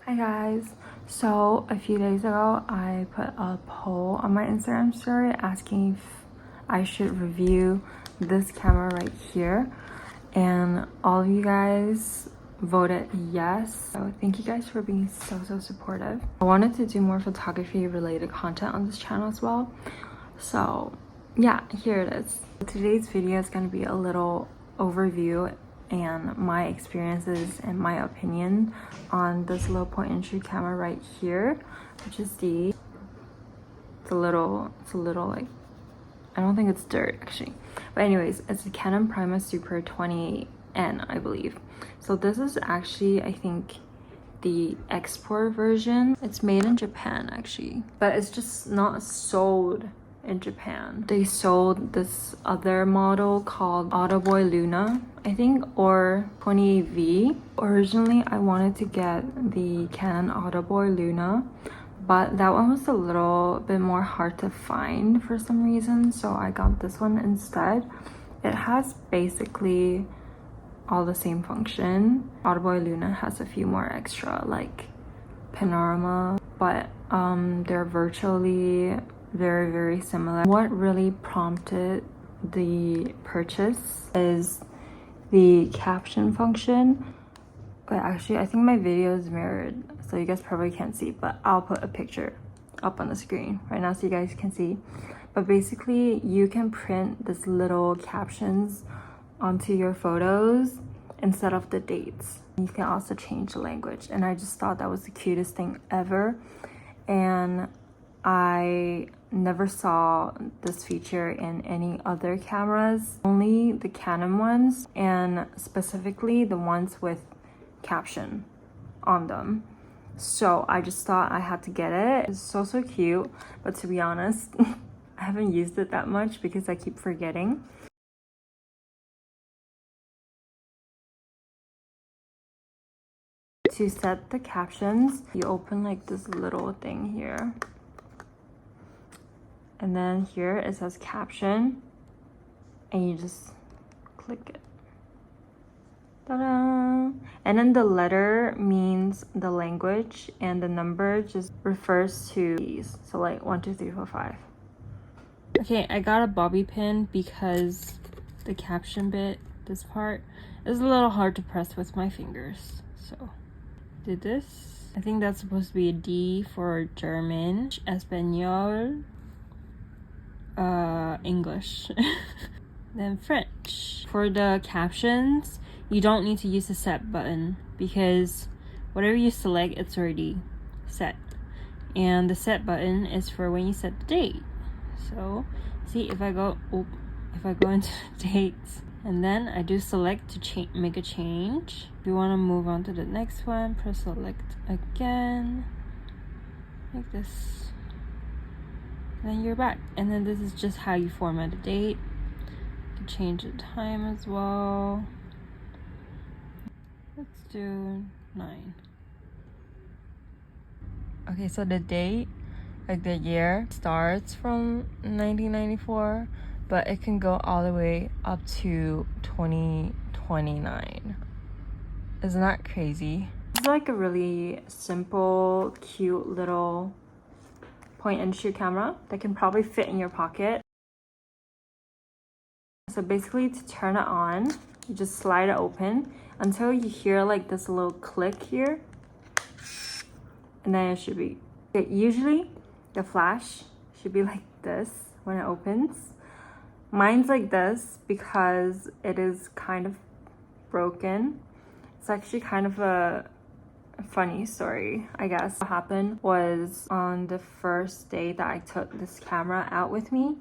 Hi guys, so a few days ago I put a poll on my Instagram story asking if I should review this camera right here, and all of you guys voted yes. So thank you guys for being so supportive. I wanted to do more photography related content on this channel as well, so yeah, here it is. Today's video is going to be a little overview and my experiences and my opinion on this little point and shoot camera right here, which is it's a little like, I don't think it's dirt actually, but anyways, it's the Canon Prima Super 28N, I believe. So this is actually, I think, the export version. It's made in Japan actually, but it's just not sold in Japan. They sold this other model called AUTOBOY Luna, I think, or 28V. Originally I wanted to get the Canon AUTOBOY Luna, but that one was a little bit more hard to find for some reason, so I got this one instead. It has basically all the same function. AUTOBOY Luna has a few more extra, like panorama, but they're virtually very similar. What really prompted the purchase is the caption function. But actually, I think my video is mirrored, so you guys probably can't see, but I'll put a picture up on the screen right now so you guys can see. But basically, you can print this little captions onto your photos instead of the dates. You can also change the language, and I just thought that was the cutest thing ever. And I never saw this feature in any other cameras, only the Canon ones, and specifically the ones with caption on them. So I just thought I had to get it. It's so cute, but to be honest, I haven't used it that much because I keep forgetting. To set the captions, you open like this little thing here, and then here it says caption, and you just click it. Ta-da! And then the letter means the language, and the number just refers to these. So like 1, 2, 3, 4, 5. Okay, I got a bobby pin because the caption bit, this part, is a little hard to press with my fingers. So did this. I think that's supposed to be a D for German, Espanol, English, then French. For the captions, you don't need to use the set button because whatever you select, it's already set. And the set button is for when you set the date. So see, if I go into dates, and then I do select to make a change. If you want to move on to the next one, press select again, like this. And then you're back. And then this is just how you format a date. You can change the time as well. Let's do 9. Okay, so the date, like the year, starts from 1994, but it can go all the way up to 2029. Isn't that crazy? It's like a really simple, cute little point and shoot camera that can probably fit in your pocket. So basically, to turn it on, you just slide it open until you hear like this little click here, and then it should be okay. Usually the flash should be like this when it opens. Mine's like this because it is kind of broken. It's actually kind of a funny story, I guess. What happened was, on the first day that I took this camera out with me,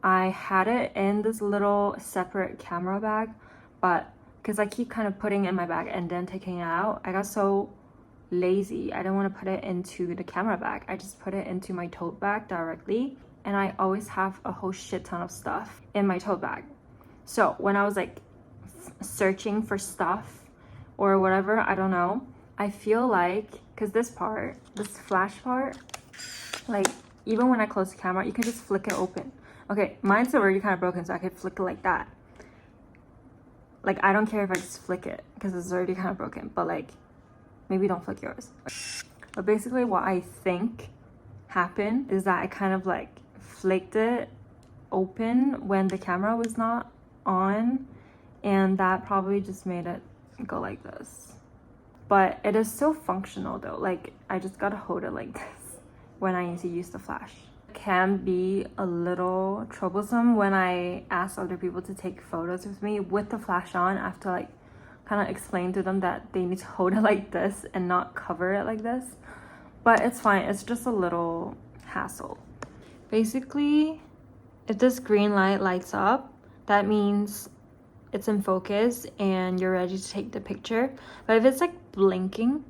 I had it in this little separate camera bag, but because I keep kind of putting it in my bag and then taking it out, I got so lazy. I didn't want to put it into the camera bag. I just put it into my tote bag directly, and I always have a whole shit ton of stuff in my tote bag. So when I was like searching for stuff or whatever, I don't know, I feel like, because this flash part, like even when I close the camera, you can just flick it open. Okay, mine's already kind of broken, so I could flick it like that. Like, I don't care if I just flick it because it's already kind of broken, but like, maybe don't flick yours. But basically what I think happened is that I kind of like flicked it open when the camera was not on, and that probably just made it go like this. But it is still functional though. Like, I just gotta hold it like this when I need to use the flash. It can be a little troublesome when I ask other people to take photos with me with the flash on. I have to like kind of explain to them that they need to hold it like this and not cover it like this. But it's fine, it's just a little hassle. Basically, if this green light lights up, that means it's in focus and you're ready to take the picture. But if it's like blinking,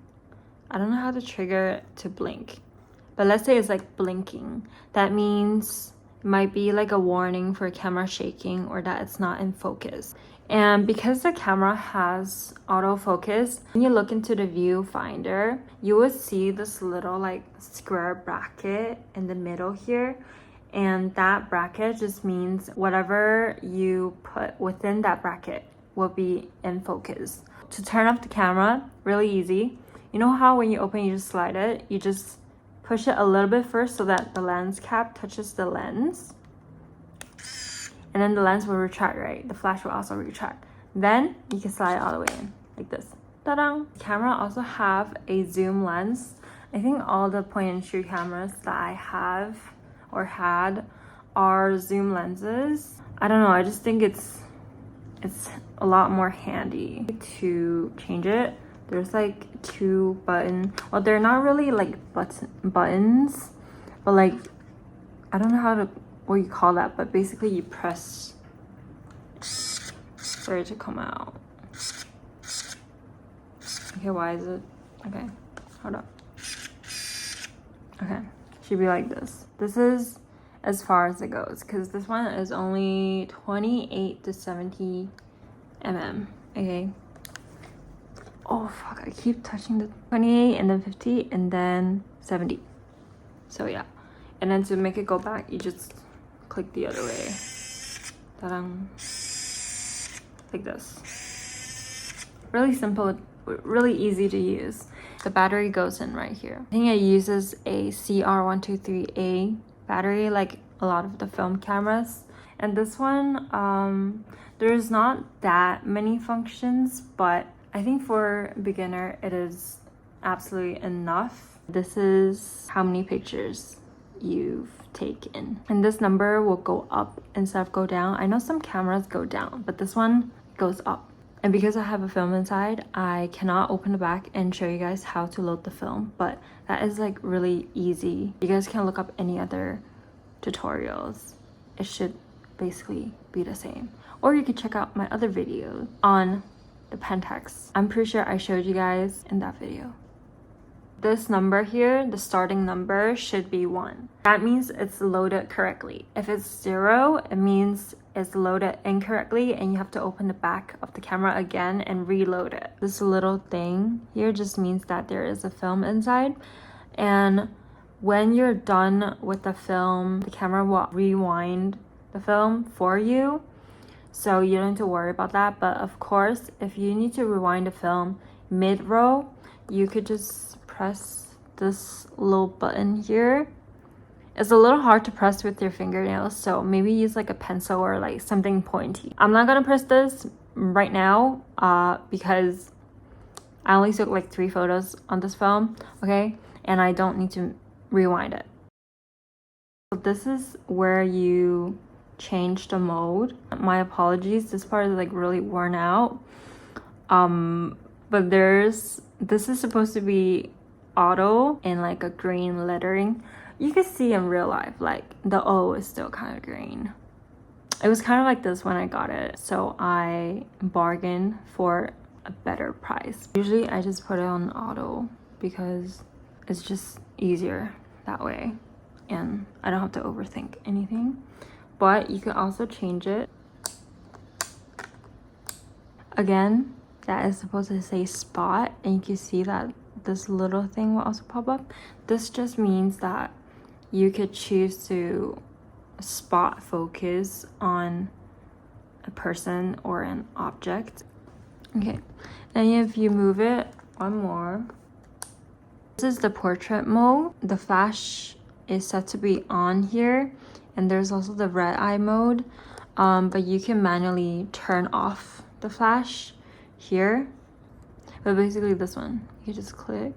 I don't know how to trigger it to blink, but let's say it's like blinking, that means it might be like a warning for camera shaking or that it's not in focus. And because the camera has autofocus, when you look into the viewfinder, you will see this little like square bracket in the middle here. And that bracket just means whatever you put within that bracket will be in focus. To turn off the camera, really easy. You know how when you open, you just slide it? You just push it a little bit first so that the lens cap touches the lens. And then the lens will retract, right? The flash will also retract. Then you can slide it all the way in, like this. Ta-da! The camera also have a zoom lens. I think all the point and shoot cameras that I have or had are zoom lenses. I don't know, I just think it's a lot more handy. To change it, there's like two buttons. Well, they're not really like buttons, but like, I don't know what you call that, but basically you press for it to come out. Okay, why is it? Okay, hold up. Okay, should be like this. This is as far as it goes because this one is only 28 to 70 mm. Okay. Oh fuck, I keep touching the 28 and then 50 and then 70. So yeah. And then to make it go back, you just click the other way. Ta-da. Like this. Really simple, really easy to use. The battery goes in right here. I think it uses a CR123A battery like a lot of the film cameras. And this one, there's not that many functions, but I think for a beginner, it is absolutely enough. This is how many pictures you've taken. And this number will go up instead of go down. I know some cameras go down, but this one goes up. And because I have a film inside, I cannot open the back and show you guys how to load the film, but that is like really easy. You guys can look up any other tutorials. It should basically be the same. Or you could check out my other video on the Pentax. I'm pretty sure I showed you guys in that video. This number here, the starting number, should be 1. That means it's loaded correctly. If it's 0, it means it's loaded incorrectly and you have to open the back of the camera again and reload it. This little thing here just means that there is a film inside, and when you're done with the film, the camera will rewind the film for you, so you don't have to worry about that. But of course, if you need to rewind the film mid-roll, you could just press this little button here. It's a little hard to press with your fingernails, so maybe use like a pencil or like something pointy. I'm not gonna press this right now because I only took like 3 photos on this film, okay? And I don't need to rewind it. So this is where you change the mode. My apologies, this part is like really worn out. But this is supposed to be auto in like a green lettering. You can see in real life, like the O is still kind of green. It was kind of like this when I got it, so I bargained for a better price. Usually I just put it on auto because it's just easier that way and I don't have to overthink anything. But you can also change it. Again, that is supposed to say spot, and you can see that this little thing will also pop up. This just means that you could choose to spot focus on a person or an object. Okay, and if you move it one more, is the portrait mode. The flash is set to be on here, and there's also the red eye mode, but you can manually turn off the flash here. But basically this one, you just click.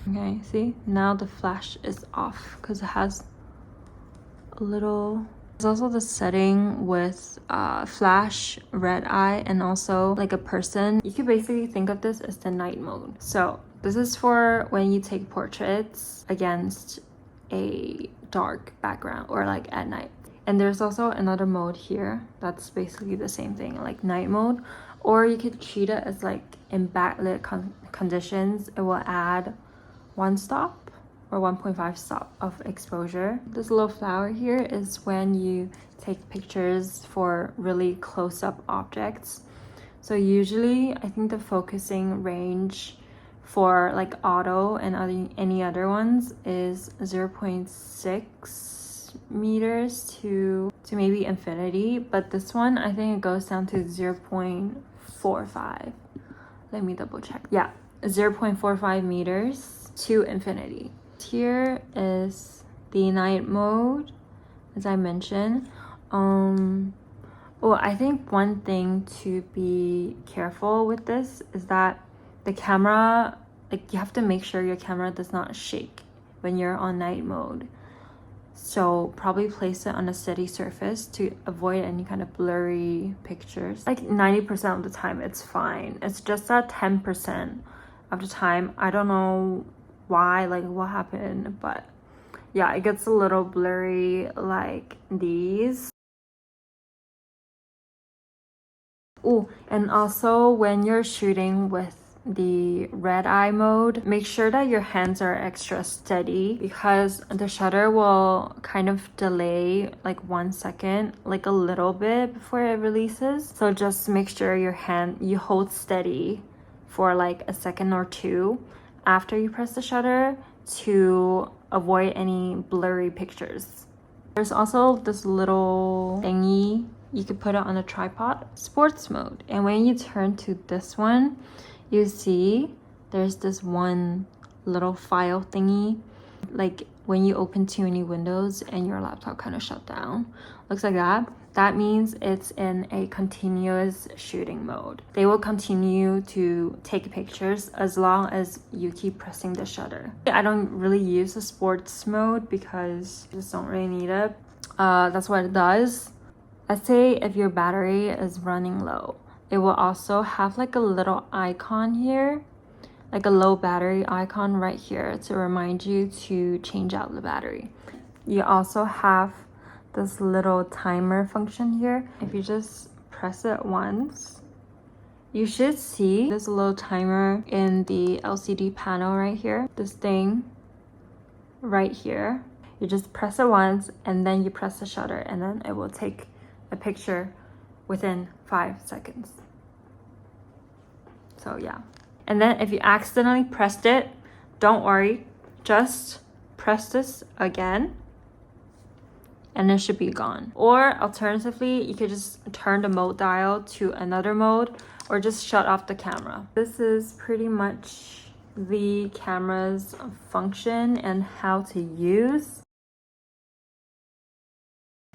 Okay, see, now the flash is off because it has a little. There's also the setting with flash, red eye, and also like a person. You could basically think of this as the night mode. So this is for when you take portraits against a dark background or like at night. And there's also another mode here that's basically the same thing, like night mode. Or you could treat it as like in backlit conditions, it will add 1 stop or 1.5 stop of exposure. This little flower here is when you take pictures for really close-up objects. So usually I think the focusing range for like auto and any other ones is 0.6 meters to maybe infinity, but this one I think it goes down to 0.45. Let me double check. Yeah, 0.45 meters to infinity. Here is the night mode, as I mentioned. Oh, I think one thing to be careful with this is that the camera, like you have to make sure your camera does not shake when you're on night mode. So probably place it on a steady surface to avoid any kind of blurry pictures. Like 90% of the time it's fine. It's just that 10% of the time, I don't know why, like what happened, but yeah, it gets a little blurry like these. Oh, and also when you're shooting with the red eye mode, make sure that your hands are extra steady because the shutter will kind of delay like 1 second, like a little bit before it releases. So just make sure you hold steady for like a second or two after you press the shutter to avoid any blurry pictures. There's also this little thingy, you could put it on a tripod, sports mode. And when you turn to this one, you see there's this one little file thingy, like when you open too many windows and your laptop kind of shut down. Looks like that. That means it's in a continuous shooting mode. They will continue to take pictures as long as you keep pressing the shutter. I don't really use the sports mode because I just don't really need it. That's what it does. Let's say if your battery is running low, it will also have like a little icon here, like a low battery icon right here to remind you to change out the battery. You also have this little timer function here. If you just press it once, you should see this little timer in the LCD panel right here. This thing right here. You just press it once and then you press the shutter and then it will take a picture within 5 seconds. So yeah. And then if you accidentally pressed it, don't worry, just press this again and it should be gone. Or alternatively, you could just turn the mode dial to another mode or just shut off the camera. This is pretty much the camera's function and how to use.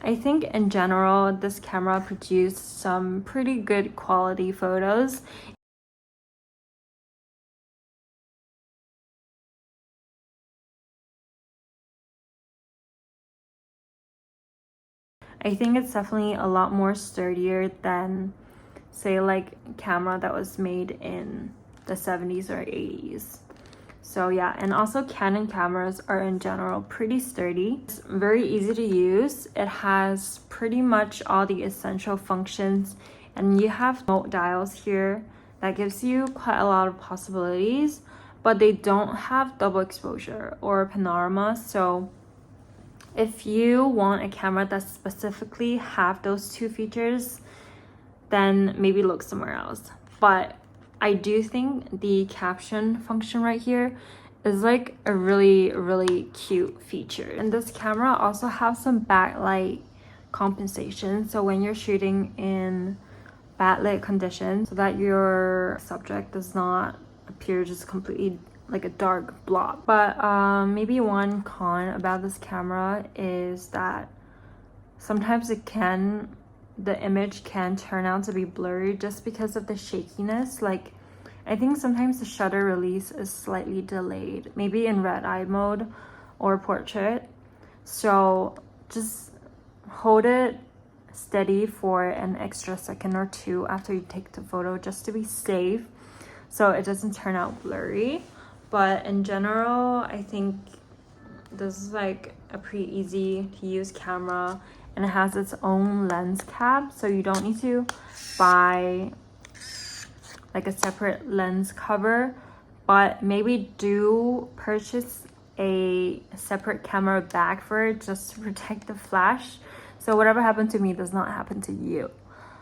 I think in general, this camera produced some pretty good quality photos. I think it's definitely a lot more sturdier than, say, like a camera that was made in the 70s or 80s. So yeah, and also Canon cameras are in general pretty sturdy. It's very easy to use. It has pretty much all the essential functions, and you have mode dials here that gives you quite a lot of possibilities, but they don't have double exposure or panorama. So if you want a camera that specifically have those two features, then maybe look somewhere else. But I do think the caption function right here is like a really, really cute feature. And this camera also has some backlight compensation. So when you're shooting in bad light conditions, so that your subject does not appear just completely like a dark blob. But maybe one con about this camera is that sometimes the image can turn out to be blurry just because of the shakiness. Like, I think sometimes the shutter release is slightly delayed, maybe in red eye mode or portrait. So just hold it steady for an extra second or two after you take the photo, just to be safe, so it doesn't turn out blurry. But in general, I think this is like a pretty easy to use camera, and it has its own lens cap, so you don't need to buy like a separate lens cover, but maybe do purchase a separate camera bag for it just to protect the flash, so whatever happened to me does not happen to you.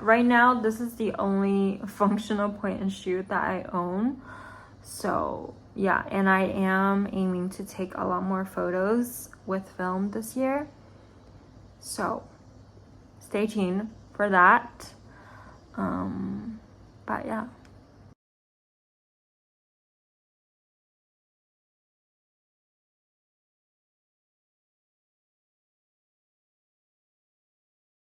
Right now, this is the only functional point and shoot that I own. So yeah, and I am aiming to take a lot more photos with film this year, so stay tuned for that. But yeah.